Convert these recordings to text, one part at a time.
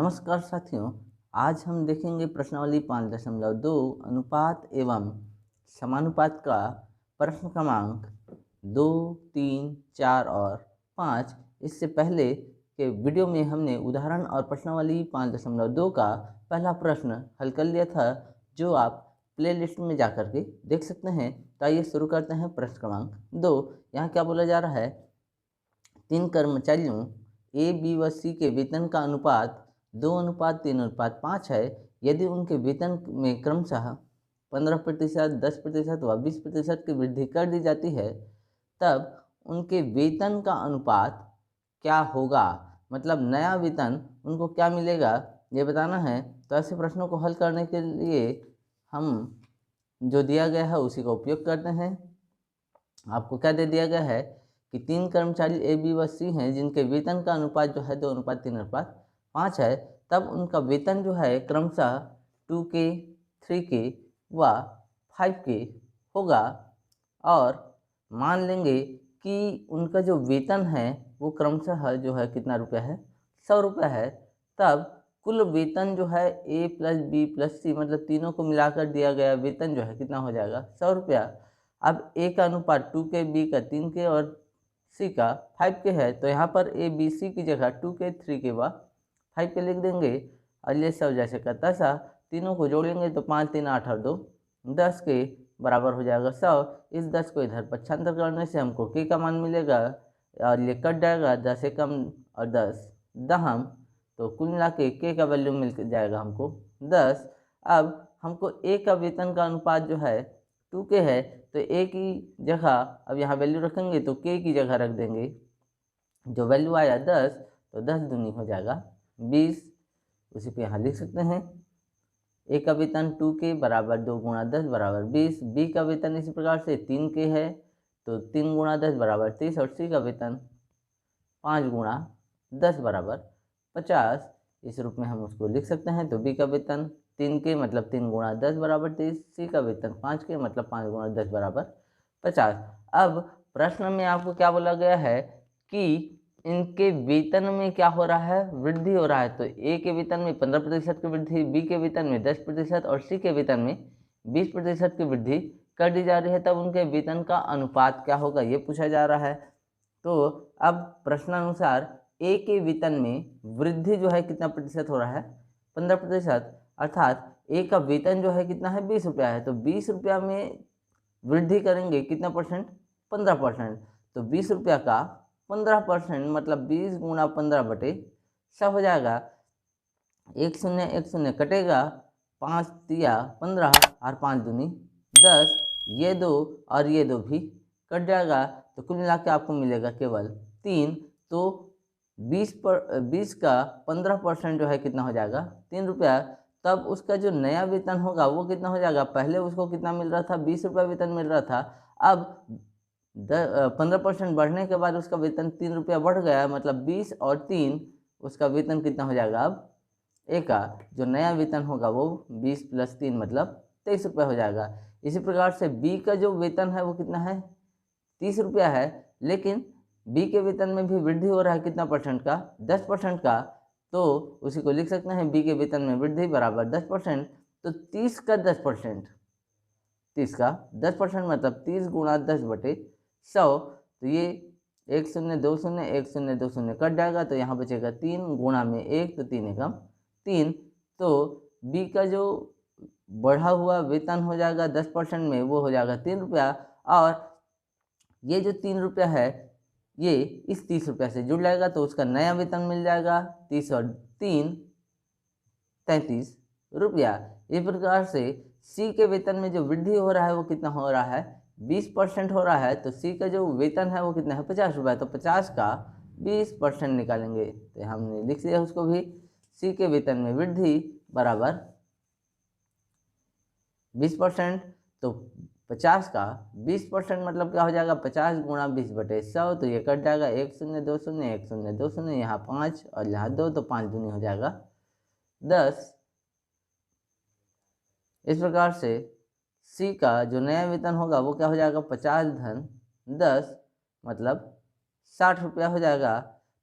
नमस्कार साथियों, आज हम देखेंगे प्रश्नावली 5.2 अनुपात एवं समानुपात का प्रश्न क्रमांक 2, 3, 4 और 5। इससे पहले के वीडियो में हमने उदाहरण और प्रश्नावली 5.2 का पहला प्रश्न हल कर लिया था, जो आप प्लेलिस्ट में जाकर के देख सकते हैं। तो आइए शुरू करते हैं प्रश्न क्रमांक 2। यहाँ क्या बोला जा रहा है, 3 कर्मचारियों ए, बी व सी के वेतन का अनुपात 2:3:5 है। यदि उनके वेतन में क्रमशः 15%, 10% व 20% की वृद्धि कर दी जाती है, तब उनके वेतन का अनुपात क्या होगा। मतलब नया वेतन उनको क्या मिलेगा, ये बताना है। तो ऐसे प्रश्नों को हल करने के लिए हम जो दिया गया है उसी का उपयोग करते हैं। आपको क्या दे दिया गया है कि 3 कर्मचारी ए, बी व सी हैं, जिनके वेतन का अनुपात जो है 2:3:5 है। तब उनका वेतन जो है क्रमशः 2K, 3K व 5K होगा। और मान लेंगे कि उनका जो वेतन है वो क्रमशः जो है कितना रुपया है, 100 रुपया है। तब कुल वेतन जो है ए प्लस बी प्लस सी, मतलब तीनों को मिलाकर दिया गया वेतन जो है कितना हो जाएगा, 100 रुपया। अब ए का अनुपात 2K, बी का 3K और सी का 5K है। तो यहाँ पर ए बी सी की जगह 2K, 3K व 5K लिख देंगे। और ये सब जैसे का तैसा तीनों को जोड़ेंगे तो 5, 3, 8 और 2 10 के बराबर हो जाएगा 100। इस 10 को इधर पक्षांतर करने से हमको के का मान मिलेगा और ये कट जाएगा 10 एकम और 10 दहम। तो कुल मिला के का वैल्यू मिल जाएगा हमको 10। अब हमको ए का वेतन का अनुपात जो है 2K है, तो ए की जगह अब यहाँ वैल्यू रखेंगे तो के की जगह रख देंगे। जो वैल्यू आया 10, तो 10 दूनी हो जाएगा 20। उसी पे यहाँ लिख सकते हैं ए का वेतन 2K बराबर 2 गुणा 10 बराबर 20। बी का वेतन इसी प्रकार से 3K है, तो 3 गुणा 10 बराबर 30। और सी का वेतन 5 गुणा 10 बराबर 50। इस रूप में हम उसको लिख सकते हैं। तो बी का वेतन 3K मतलब 3 गुणा 10 बराबर 30। सी का वेतन 5K मतलब 5 गुणा 10 बराबर 50। अब प्रश्न में आपको क्या बोला गया है कि इनके वेतन में क्या हो रहा है, वृद्धि हो रहा है। तो ए के वेतन में 15% की वृद्धि, बी के वेतन में 10% और सी के वेतन में 20% की वृद्धि कर दी जा रही है। तब उनके वेतन का अनुपात क्या होगा, ये पूछा जा रहा है। तो अब प्रश्नानुसार ए के वेतन में वृद्धि जो है कितना प्रतिशत हो रहा है, 15%। अर्थात ए का वेतन जो है कितना है, 20 रुपया है। तो 20 रुपया में वृद्धि करेंगे कितना परसेंट, 15%। तो 20 रुपया का 15% मतलब 20 गुणा 15/100 हो जाएगा। 1 शून्य 1 शून्य कटेगा, 5 तिया 15 और 5 दूनी 10। ये दो और ये दो भी कट जाएगा, तो कुल मिला के आपको मिलेगा केवल 3। तो 20 का 15% जो है कितना हो जाएगा, 3 रुपया। तब उसका जो नया वेतन होगा वो कितना हो जाएगा, पहले उसको कितना मिल रहा था, 20 रुपया वेतन मिल रहा था। अब 15% बढ़ने के बाद उसका वेतन 3 रुपया बढ़ गया, मतलब 20 और 3 उसका वेतन कितना हो जाएगा, अब ए का जो नया वेतन होगा वो 20 + 3 मतलब 23 रुपया हो जाएगा। इसी प्रकार से बी का जो वेतन है वो कितना है, 30 रुपया है। लेकिन बी के वेतन में भी वृद्धि हो रहा है कितना परसेंट का, 10% का। तो उसी को लिख सकते हैं बी के वेतन में वृद्धि बराबर 10%। तो 30 का 10%, 30 का 10% मतलब 30 गुणा 10/100। तो ये 1 शून्य 2 शून्य 1 शून्य 2 शून्य कट जाएगा, तो यहाँ बचेगा 3 गुणा में 1, तो 3 एकम 3। तो बी का जो बढ़ा हुआ वेतन हो जाएगा 10% में, वो हो जाएगा 3 रुपया। और ये जो 3 रुपया है ये इस 30 रुपया से जुड़ जाएगा, तो उसका नया वेतन मिल जाएगा 30 और 3 33 रुपया। इस प्रकार से सी के वेतन में जो वृद्धि हो रहा है वो कितना हो रहा है, 20% हो रहा है। तो सी का जो वेतन है वो कितना है, 50 रुपया। तो 50 का 20% निकालेंगे, तो हमने लिख दिया उसको भी। सी के वेतन में वृद्धि बराबर 20%। तो 50 का 20% मतलब क्या हो जाएगा, 50 गुणा 20/100। तो ये कट जाएगा, 1 शून्य 2 शून्य 1 शून्य 2 शून्य, यहाँ 5 और यहाँ 2, तो 5 दूनी हो जाएगा 10। इस प्रकार से सी का जो नया वेतन होगा वो क्या हो जाएगा, 50 धन 10 मतलब 60 रुपया हो जाएगा।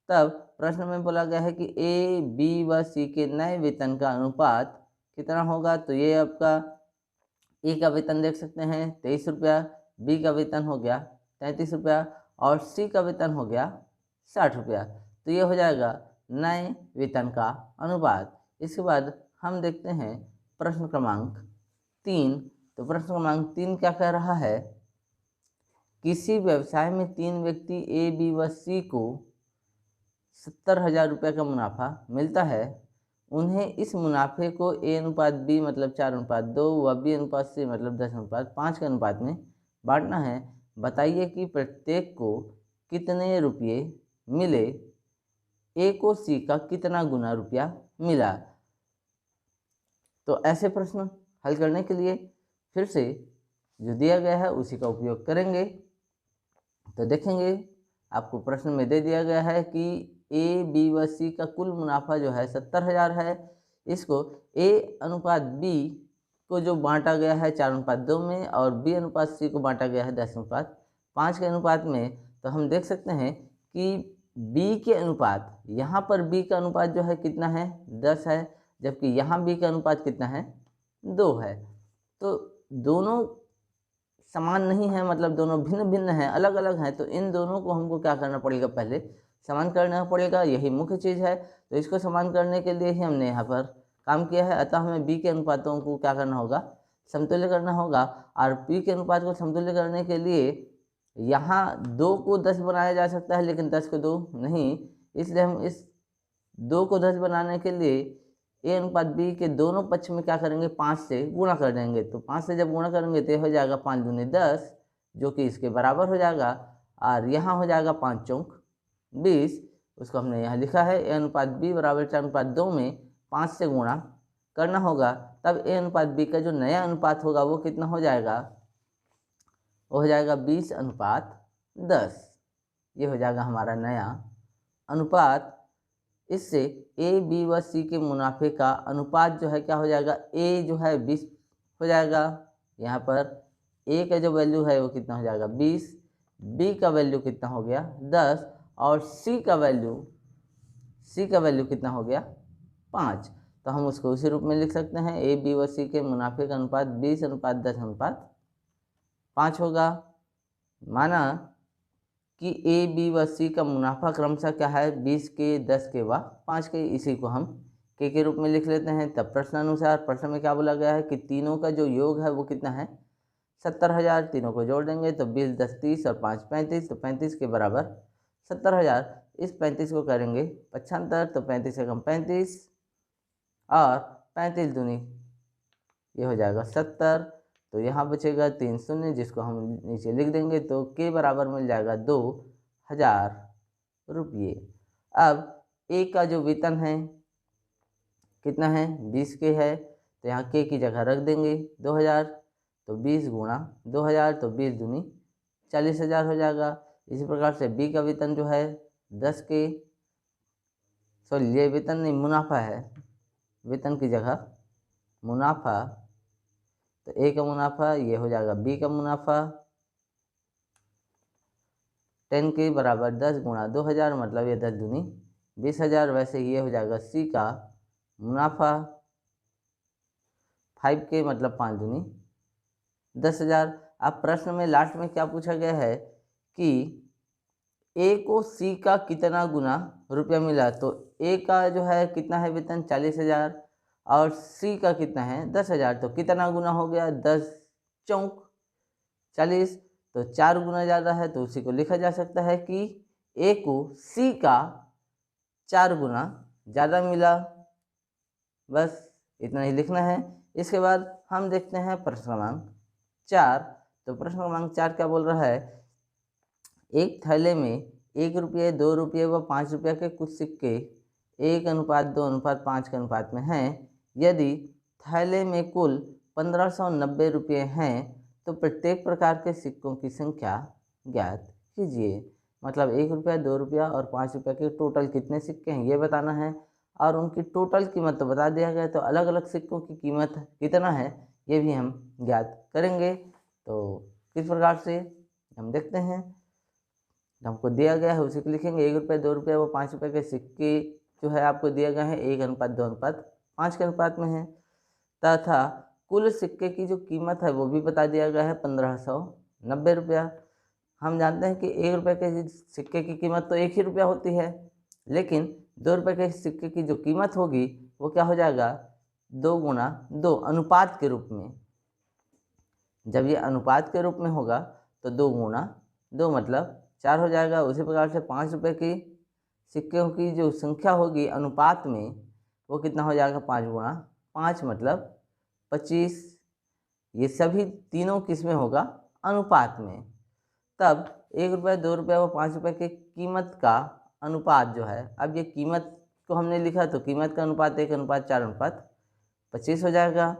तब प्रश्न में बोला गया है कि ए, बी व सी के नए वेतन का अनुपात कितना होगा। तो ये आपका ए का वेतन देख सकते हैं 23 रुपया, बी का वेतन हो गया 33 रुपया और सी का वेतन हो गया 60 रुपया। तो ये हो जाएगा नए वेतन का अनुपात। इसके बाद हम देखते हैं प्रश्न क्रमांक 3। तो प्रश्न क्रमांक 3 क्या कह रहा है, किसी व्यवसाय में 3 व्यक्ति ए, बी व सी को 70,000 रुपये का मुनाफा मिलता है। उन्हें इस मुनाफे को ए अनुपात बी मतलब 4:2 व बी अनुपात सी मतलब 10:5 के अनुपात में बांटना है। बताइए कि प्रत्येक को कितने रुपये मिले, ए को सी का कितना गुना रुपया मिला। तो ऐसे प्रश्न हल करने के लिए फिर से जो दिया गया है उसी का उपयोग करेंगे। तो देखेंगे आपको प्रश्न में दे दिया गया है कि ए, बी व सी का कुल मुनाफा जो है 70,000 है। इसको ए अनुपात बी को जो बांटा गया है 4:2 में और बी अनुपात सी को बांटा गया है 10:5 के अनुपात में। तो हम देख सकते हैं कि बी के अनुपात, यहाँ पर बी का अनुपात जो है कितना है 10 है, जबकि यहाँ बी का अनुपात कितना है 2 है। तो दोनों समान नहीं है, मतलब दोनों भिन्न भिन्न हैं, अलग अलग हैं। तो इन दोनों को हमको क्या करना पड़ेगा, पहले समान करना पड़ेगा, यही मुख्य चीज़ है। तो इसको समान करने के लिए ही हमने यहाँ पर काम किया है। अतः हमें बी के अनुपातों को क्या करना होगा, समतुल्य करना होगा। और बी के अनुपात को समतुल्य करने के लिए यहाँ 2 को 10 बनाया जा सकता है, लेकिन 10 को 2 नहीं, इसलिए हम इस 2 को 10 बनाने के लिए ए अनुपात बी के दोनों पक्ष में क्या करेंगे, 5 से गुणा कर देंगे। तो 5 से जब गुणा करेंगे तो हो जाएगा 5 दूनी 10, जो कि इसके बराबर हो जाएगा। और यहाँ हो जाएगा 5 चौक 20। उसको हमने यहाँ लिखा है ए अनुपात बी बराबर 4:2 में 5 से गुणा करना होगा। तब ए अनुपात बी का जो नया अनुपात होगा वो कितना हो जाएगा, वो हो जाएगा 20:10। ये हो जाएगा हमारा नया अनुपात। इससे ए, बी व सी के मुनाफे का अनुपात जो है क्या हो जाएगा, ए जो है 20 हो जाएगा। यहाँ पर ए का जो वैल्यू है वो कितना हो जाएगा 20, बी का वैल्यू कितना हो गया 10 और सी का वैल्यू कितना हो गया 5। तो हम उसको उसी रूप में लिख सकते हैं, ए, बी व सी के मुनाफे का अनुपात 20:10:5 होगा। माना कि ए, बी व सी का मुनाफा क्रमशः क्या है 20 के, 10 के व 5 के। इसी को हम के रूप में लिख लेते हैं। तब प्रश्नानुसार प्रश्न में क्या बोला गया है कि तीनों का जो योग है वो कितना है 70,000। तीनों को जोड़ देंगे तो 20, 10, 30 और 5, 35। तो 35 के बराबर 70,000। इस 35 को करेंगे 75, तो 35 एकम 35 और 35 दूनी ये हो जाएगा 70। तो यहाँ बचेगा 3 शून्य, जिसको हम नीचे लिख देंगे। तो के बराबर मिल जाएगा 2,000 रुपये। अब ए का जो वेतन है कितना है 20 के है, तो यहाँ के की जगह रख देंगे 2,000। तो 20 गुणा 2,000, तो 20 दूनी 40,000 हो जाएगा। इसी प्रकार से बी का वेतन जो है 10 के, सॉरी ये वेतन नहीं मुनाफा है, वेतन की जगह मुनाफा। तो ए का मुनाफा ये हो जाएगा बी का मुनाफा 10 के बराबर 10 गुणा 2,000 मतलब ये 10 दूनी 20,000। वैसे ये हो जाएगा सी का मुनाफा 5 के मतलब 5 दूनी 10,000। अब प्रश्न में लास्ट में क्या पूछा गया है कि ए को सी का कितना गुना रुपया मिला। तो ए का जो है कितना है वेतन 40,000 और सी का कितना है 10,000। तो कितना गुना हो गया 10 चौक 40, तो 4 गुना ज़्यादा है। तो उसी को लिखा जा सकता है कि ए को सी का 4 गुना ज़्यादा मिला। बस इतना ही लिखना है। इसके बाद हम देखते हैं प्रश्न क्रमांक 4। तो प्रश्न क्रमांक 4 क्या बोल रहा है, एक थैले में 1 रुपये, 2 रुपये व 5 रुपये के कुछ सिक्के 1:2:5 के अनुपात में हैं। यदि थैले में कुल 1590 रुपये हैं तो प्रत्येक प्रकार के सिक्कों की संख्या ज्ञात कीजिए। मतलब 1 रुपया, 2 रुपया और 5 रुपये के टोटल कितने सिक्के हैं ये बताना है, और उनकी टोटल कीमत तो बता दिया गया। तो अलग अलग सिक्कों की कीमत कितना है ये भी हम ज्ञात करेंगे। तो किस प्रकार से हम देखते हैं। हमको दिया गया है उसी को लिखेंगे। 1 रुपये 2 रुपये व 5 रुपये के सिक्के जो है आपको दिया गया है 1:2:5 के अनुपात में है, तथा कुल सिक्के की जो कीमत है वो भी बता दिया गया है 1590 रुपया। हम जानते हैं कि 1 रुपये के सिक्के की कीमत तो 1 ही रुपया होती है, लेकिन 2 रुपये के सिक्के की जो कीमत होगी वो क्या हो जाएगा, 2 गुना 2 अनुपात के रूप में। जब ये अनुपात के रूप में होगा तो 2 गुना 2 मतलब 4 हो जाएगा। उसी प्रकार से 5 रुपये की सिक्कों की जो संख्या होगी अनुपात में वो कितना हो जाएगा, 5 गुना 5 मतलब 25। ये सभी तीनों किस में होगा, अनुपात में। तब 1 रुपये 2 रुपये व 5 रुपये की कीमत का अनुपात जो है, अब ये कीमत को हमने लिखा तो कीमत का अनुपात 1:4:25 हो जाएगा।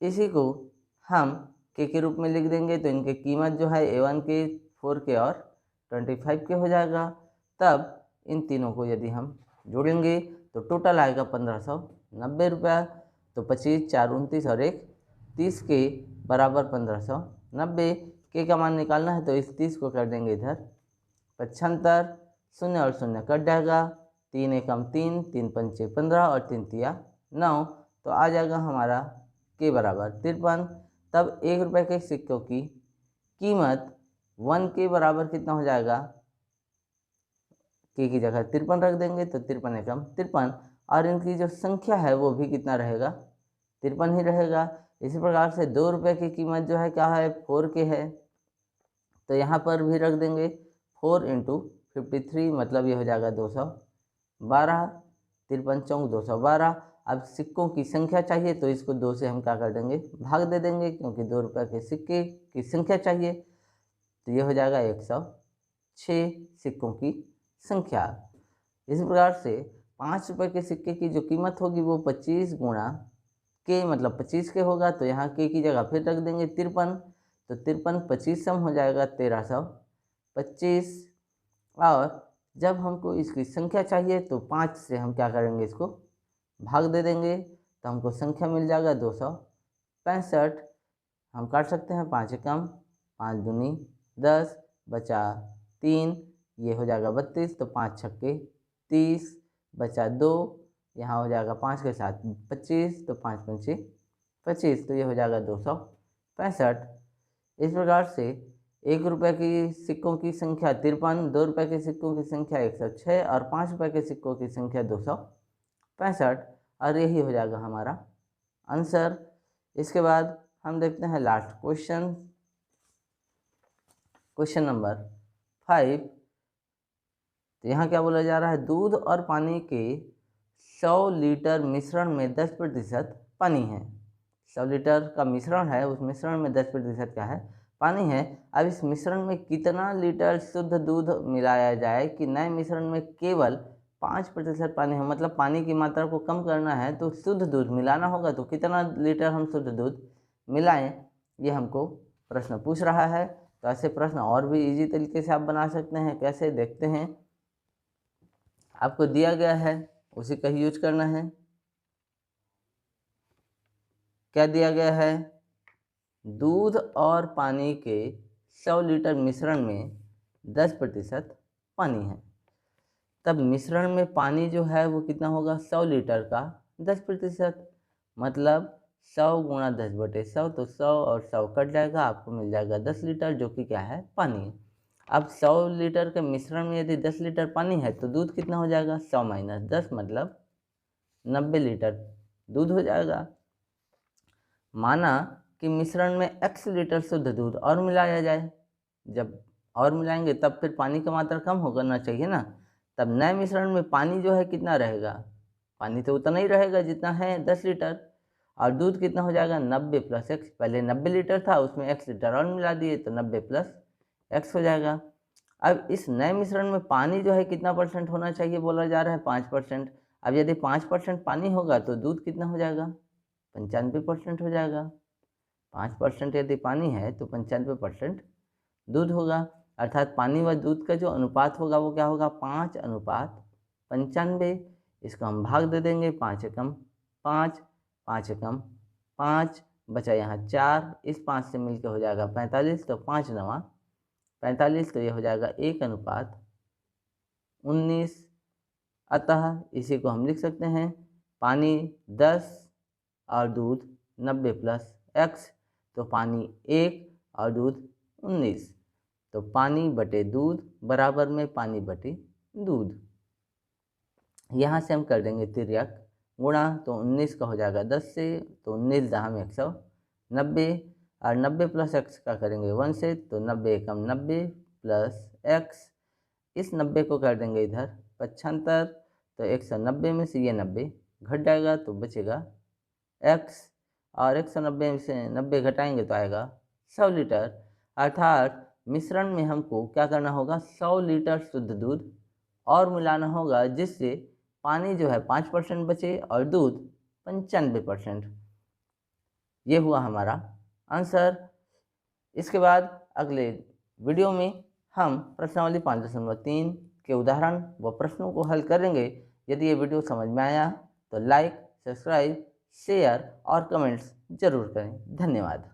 इसी को हम के रूप में लिख देंगे तो इनकी कीमत जो है A1 के 4 के और 25 के हो जाएगा। तब इन तीनों को यदि हम जोड़ेंगे तो टोटल आएगा 1590 रुपया। तो 25 4 29 और 1 30 के बराबर 1590। के का मान निकालना है तो इस 30 को कर देंगे इधर 75, 0 और 0 कट जाएगा, 3 एकम 3, 3 पंचे 15 और 3 तिया 9। तो आ जाएगा हमारा के बराबर 53। तब 1 रुपये के सिक्कों की कीमत 1 के बराबर कितना हो जाएगा, के की जगह 53 रख देंगे तो 53 एकम 53, और इनकी जो संख्या है वो भी कितना रहेगा, 53 ही रहेगा। इसी प्रकार से 2 रुपये की कीमत जो है क्या है, 4 के है, तो यहाँ पर भी रख देंगे 4 × 53 मतलब ये हो जाएगा 212, 53 चौक 212। अब सिक्कों की संख्या चाहिए तो इसको 2 से हम क्या कर देंगे, भाग दे देंगे, क्योंकि 2 रुपये के सिक्के की संख्या चाहिए। तो ये हो जाएगा 106 सिक्कों की संख्या। इस प्रकार से 5 रुपये के सिक्के की जो कीमत होगी वो 25 गुणा के मतलब 25 के होगा, तो यहाँ के की जगह फिर रख देंगे 53, तो 53 25 सम हो जाएगा 1325। और जब हमको इसकी संख्या चाहिए तो 5 से हम क्या करेंगे, इसको भाग दे देंगे, तो हमको संख्या मिल जाएगा 265। हम काट सकते हैं 5 एकम 5 दूनी 10 बचा 3, ये हो जाएगा 32, तो 5 छक्के 30 बचा 2, यहाँ हो जाएगा 5 के साथ 25, तो 5 पंचे 25, तो ये हो जाएगा 265। इस प्रकार से 1 रुपये की सिक्कों की संख्या 53, 2 रुपये के सिक्कों की संख्या 106 और 5 रुपये के सिक्कों की संख्या 265, और यही हो जाएगा हमारा आंसर। इसके बाद हम देखते हैं लास्ट क्वेश्चन, क्वेश्चन नंबर 5। तो यहाँ क्या बोला जा रहा है, दूध और पानी के 100 लीटर मिश्रण में 10% पानी है। 100 लीटर का मिश्रण है, उस मिश्रण में 10% क्या है, पानी है। अब इस मिश्रण में कितना लीटर शुद्ध दूध मिलाया जाए कि नए मिश्रण में केवल 5% पानी है। मतलब पानी की मात्रा को कम करना है तो शुद्ध दूध मिलाना होगा, तो कितना लीटर हम शुद्ध दूध मिलाएं, ये हमको प्रश्न पूछ रहा है। तो ऐसे प्रश्न और भी इजी तरीके से आप बना सकते हैं। कैसे, देखते हैं। आपको दिया गया है उसी का ही यूज करना है। क्या दिया गया है, दूध और पानी के 100 लीटर मिश्रण में 10% पानी है। तब मिश्रण में पानी जो है वो कितना होगा, 100 लीटर का 10%, मतलब 100 गुणा 10/100, तो 100 और 100 कट जाएगा, आपको मिल जाएगा 10 लीटर, जो कि क्या है, पानी। अब 100 लीटर के मिश्रण में यदि 10 लीटर पानी है तो दूध कितना हो जाएगा, 100 - 10 मतलब 90 लीटर दूध हो जाएगा। माना कि मिश्रण में x लीटर शुद्ध दूध और मिलाया जाए, जब और मिलाएंगे तब फिर पानी का मात्रा कम होना चाहिए ना। तब नए मिश्रण में पानी जो है कितना रहेगा, पानी तो उतना ही रहेगा जितना है 10 लीटर, और दूध कितना हो जाएगा, 90 + x। पहले 90 लीटर था, उसमें x लीटर और मिला दिए तो 90 + x हो जाएगा। अब इस नए मिश्रण में पानी जो है कितना % होना चाहिए, बोला जा रहा है 5%। अब यदि 5% पानी होगा तो दूध कितना हो जाएगा, 95% हो जाएगा। 5% यदि पानी है तो 95% दूध होगा, अर्थात पानी व दूध का जो अनुपात होगा वो क्या होगा, 5:95। इसको हम भाग दे देंगे, 5 एकम 5, 5 एकम 5, बचा यहाँ 4, इस 5 से मिलकर हो जाएगा 45, तो 5×9 = 45, तो ये हो जाएगा 1:19। अतः इसी को हम लिख सकते हैं पानी 10 और दूध 90 प्लस x, तो पानी 1 और दूध 19, तो पानी बटे दूध बराबर में पानी बटे दूध। यहाँ से हम कर देंगे तिर्यक गुणा, तो 19 का हो जाएगा 10 से, तो 19 दहम 190, और 90 प्लस x का करेंगे 1 से, तो 90 एकम 90 प्लस x, इस 90 को कर देंगे इधर 75, तो 190 में से ये 90 घट जाएगा तो बचेगा x, और 190 में से 90 घटाएंगे तो आएगा 100 लीटर। अर्थात मिश्रण में हमको क्या करना होगा, 100 लीटर शुद्ध दूध और मिलाना होगा, जिससे पानी जो है 5% बचे और दूध 95%। ये हुआ हमारा आंसर। इसके बाद अगले वीडियो में हम प्रश्नावली 5.3 के उदाहरण व प्रश्नों को हल करेंगे। यदि ये वीडियो समझ में आया तो लाइक, सब्सक्राइब, शेयर और कमेंट्स जरूर करें। धन्यवाद।